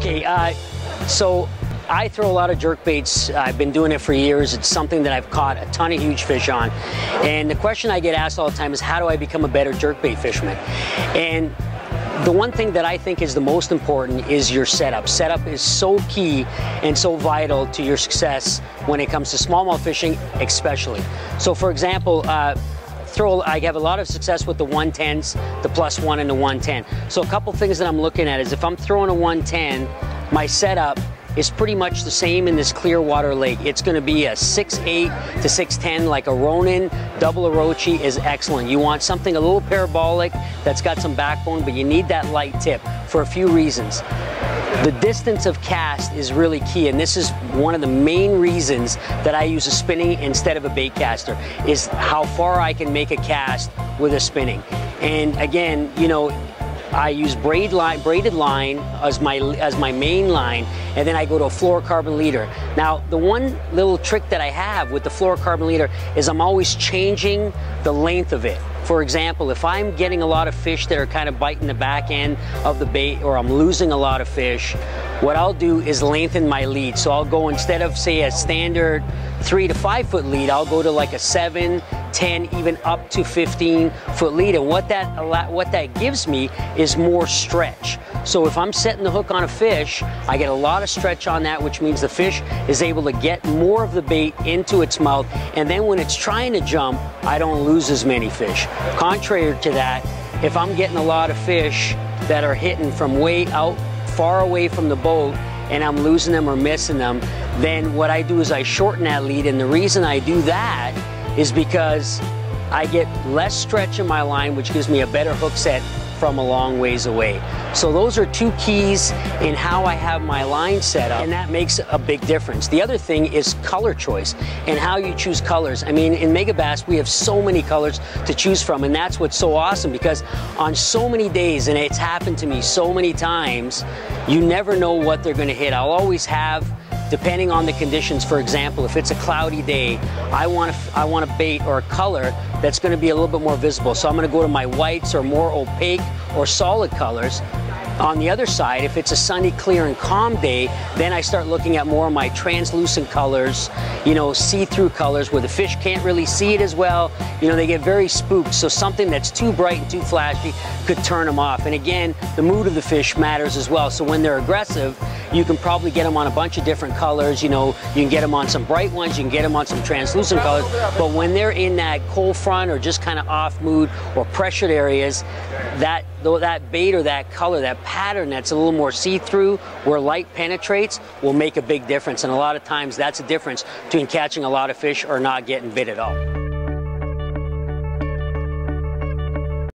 Okay, so I throw a lot of jerk baits. I've been doing it for years. It's something that I've caught a ton of huge fish on. And the question I get asked all the time is, how do I become a better jerk bait fisherman? And the one thing that I think is the most important is your setup. Setup is so key and so vital to your success when it comes to smallmouth fishing, especially. So for example, I have a lot of success with the 110s, the +1 and the 110. So a couple things that I'm looking at is if I'm throwing a 110, my setup is pretty much the same in this clear water lake. It's going to be a 6'8" to 6'10", like a Ronin. Double Orochi is excellent. You want something a little parabolic that's got some backbone, but you need that light tip for a few reasons. The distance of cast is really key, and this is one of the main reasons that I use a spinning instead of a bait caster, is how far I can make a cast with a spinning. And again, you know, I use braided line as my main line, and then I go to a fluorocarbon leader. Now, the one little trick that I have with the fluorocarbon leader is I'm always changing the length of it. For example, if I'm getting a lot of fish that are kind of biting the back end of the bait, or I'm losing a lot of fish, what I'll do is lengthen my lead. So I'll go, instead of say a standard 3 to 5 foot lead, I'll go to like a 7, 10, even up to 15-foot lead. And what that gives me is more stretch. So if I'm setting the hook on a fish, I get a lot of stretch on that, which means the fish is able to get more of the bait into its mouth. And then when it's trying to jump, I don't lose as many fish. Contrary to that, if I'm getting a lot of fish that are hitting from way out, far away from the boat, and I'm losing them or missing them, then what I do is I shorten that lead. And the reason I do that is because I get less stretch in my line, which gives me a better hook set from a long ways away. So those are two keys in how I have my line set up, and that makes a big difference. The other thing is color choice and how you choose colors. I mean, in Megabass, we have so many colors to choose from, and that's what's so awesome, because on so many days, and it's happened to me so many times, you never know what they're gonna hit. I'll always have, depending on the conditions, for example, if it's a cloudy day, I want a bait or a color that's going to be a little bit more visible. So I'm going to go to my whites or more opaque or solid colors. On the other side, if it's a sunny, clear, and calm day, then I start looking at more of my translucent colors, you know, see-through colors where the fish can't really see it as well. You know, they get very spooked. So something that's too bright and too flashy could turn them off. And again, the mood of the fish matters as well. So when they're aggressive, you can probably get them on a bunch of different colors. You know, you can get them on some bright ones, you can get them on some translucent colors. But when they're in that cold front or just kind of off mood or pressured areas, that bait or that color, that pattern that's a little more see-through, where light penetrates, will make a big difference. And a lot of times that's a difference between catching a lot of fish or not getting bit at all.